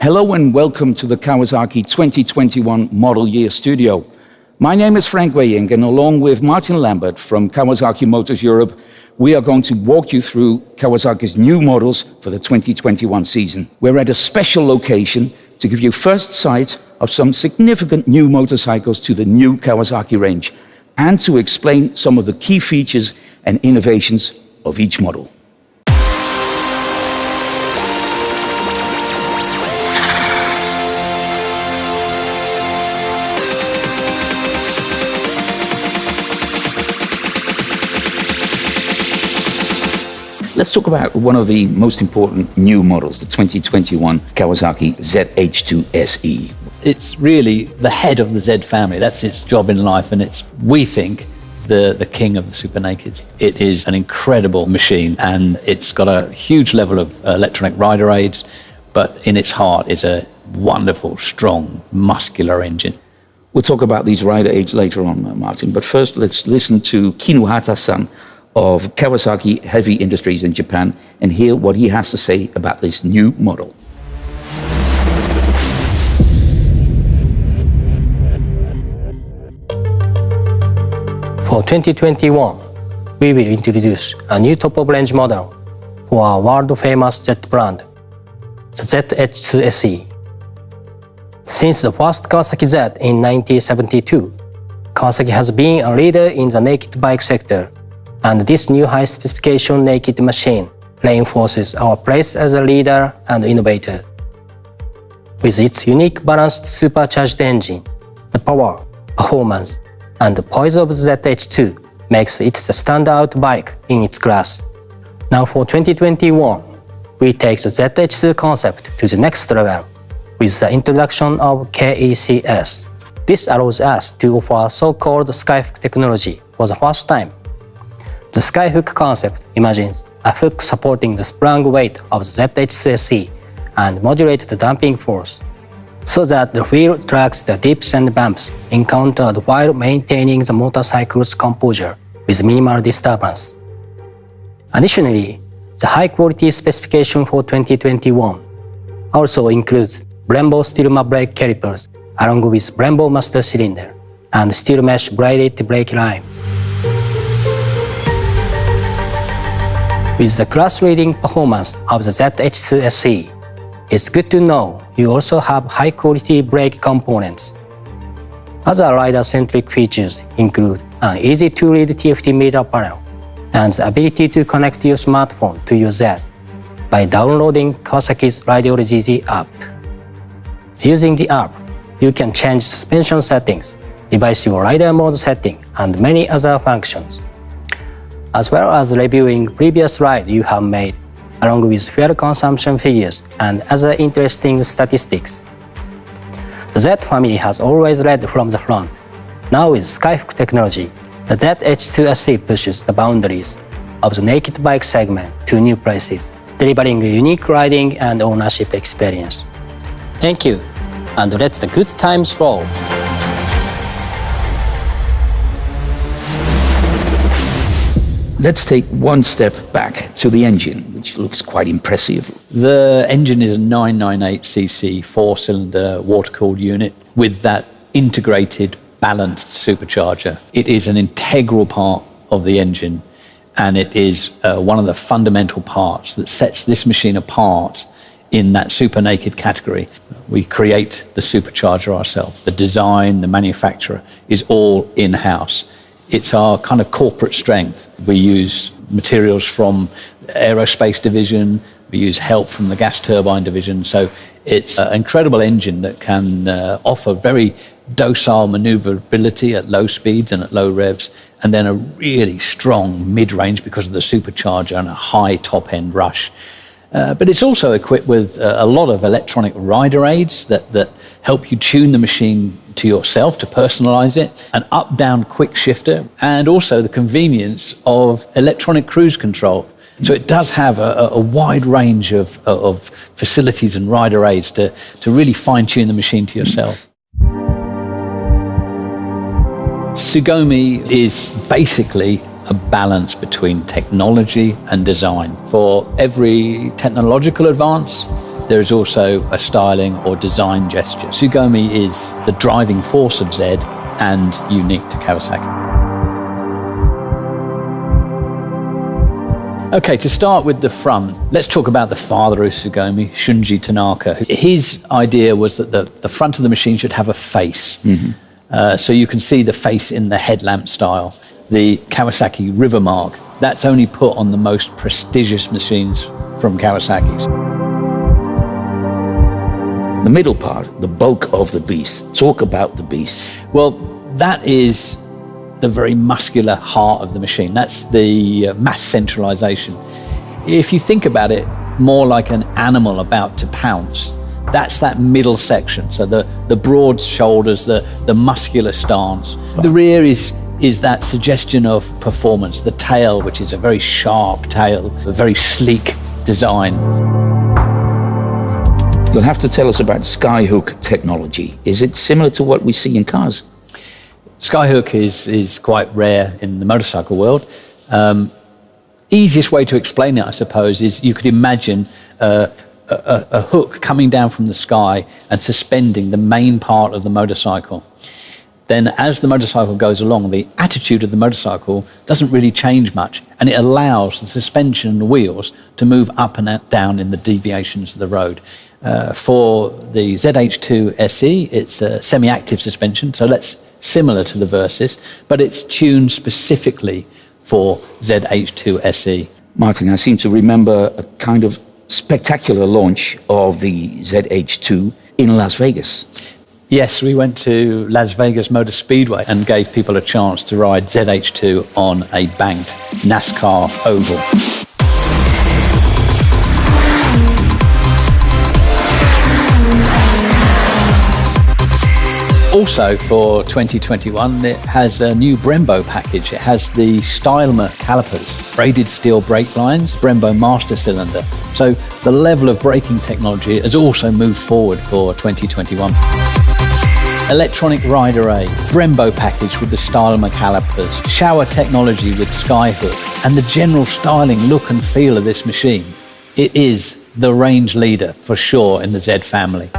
Hello and welcome to the Kawasaki 2021 Model Year Studio. My name is Frank Weying, and along with Martin Lambert from Kawasaki Motors Europe, we are going to walk you through Kawasaki's new models for the 2021 season. We're at a special location to give you first sight of some significant new motorcycles to the new Kawasaki range and to explain some of the key features and innovations of each model. Let's talk about one of the most important new models, the 2021 Kawasaki Z H2 SE. It's really the head of the Z family. That's its job in life, and it's, we think, the king of the super nakeds. It is an incredible machine, and it's got a huge level of electronic rider aids, but in its heart is a wonderful, strong, muscular engine. We'll talk about these rider aids later on, Martin, but first let's listen to Kinuhata-san of Kawasaki Heavy Industries in Japan and hear what he has to say about this new model. For 2021, we will introduce a new top-of-range model for our world-famous Z brand, the Z H2 SE. Since the first Kawasaki Z in 1972, Kawasaki has been a leader in the naked bike sector, and this new high-specification naked machine reinforces our place as a leader and innovator. With its unique balanced supercharged engine, the power, performance, and the poise of the Z H2 makes it the standout bike in its class. Now for 2021, we take the Z H2 concept to the next level with the introduction of KECS. This allows us to offer so-called skyhook technology for the first time. The skyhook concept imagines a hook supporting the sprung weight of the Z H2 SE and modulates the damping force, so that the wheel tracks the dips and bumps encountered while maintaining the motorcycle's composure with minimal disturbance. Additionally, the high-quality specification for 2021 also includes Brembo Steelma brake calipers along with Brembo master cylinder and steel mesh braided brake lines. With the class-leading performance of the Z H2 SE, it's good to know you also have high-quality brake components. Other rider-centric features include an easy-to-read TFT meter panel and the ability to connect your smartphone to your Z by downloading Kawasaki's Radio ZZ app. Using the app, you can change suspension settings, revise your rider mode setting, and many other functions, as well as reviewing previous rides you have made, along with fuel consumption figures and other interesting statistics. The Z family has always led from the front. Now with skyhook technology, the Z H2 SE pushes the boundaries of the naked bike segment to new places, delivering a unique riding and ownership experience. Thank you, and let the good times roll. Let's take one step back to the engine, which looks quite impressive. The engine is a 998cc four-cylinder water-cooled unit with that integrated, balanced supercharger. It is an integral part of the engine, and it is one of the fundamental parts that sets this machine apart in that super naked category. We create the supercharger ourselves. The design, the manufacturer is all in-house. It's our kind of corporate strength. We use materials from the aerospace division, we use help from the gas turbine division, so it's an incredible engine that can offer very docile maneuverability at low speeds and at low revs, and then a really strong mid-range because of the supercharger and a high top-end rush. But it's also equipped with a lot of electronic rider aids that help you tune the machine to yourself, to personalize it, an up-down quick shifter, and also the convenience of electronic cruise control. So it does have a wide range of facilities and rider aids to really fine-tune the machine to yourself. Sugomi is basically a balance between technology and design. For every technological advance, there is also a styling or design gesture. Sugomi is the driving force of Z and unique to Kawasaki. Okay, to start with the front, let's talk about the father of Sugomi, Shunji Tanaka. His idea was that the front of the machine should have a face. So you can see the face in the headlamp style. The Kawasaki River Mark, that's only put on the most prestigious machines from Kawasaki's. The middle part, the bulk of the beast. Talk about the beast. Well, that is the very muscular heart of the machine. That's the mass centralization. If you think about it more like an animal about to pounce, that's that middle section. So the broad shoulders, the muscular stance. The rear is that suggestion of performance. The tail, which is a very sharp tail, a very sleek design. You'll have to tell us about skyhook technology. Is it similar to what we see in cars? Skyhook is quite rare in the motorcycle world. Easiest way to explain it, I suppose, is you could imagine a hook coming down from the sky and suspending the main part of the motorcycle. Then as the motorcycle goes along, the attitude of the motorcycle doesn't really change much, and it allows the suspension and the wheels to move up and down in the deviations of the road. For the Z H2 SE, it's a semi-active suspension, so that's similar to the Versys, but it's tuned specifically for Z H2 SE. Martin, I seem to remember a kind of spectacular launch of the Z H2 in Las Vegas. Yes, we went to Las Vegas Motor Speedway and gave people a chance to ride Z H2 on a banked NASCAR oval. Also for 2021, it has a new Brembo package. It has the Stylmer calipers, braided steel brake lines, Brembo master cylinder. So the level of braking technology has also moved forward for 2021. Electronic rider aid, Brembo package with the Stylmer calipers, shower technology with Skyhook, and the general styling look and feel of this machine. It is the range leader for sure in the Z family.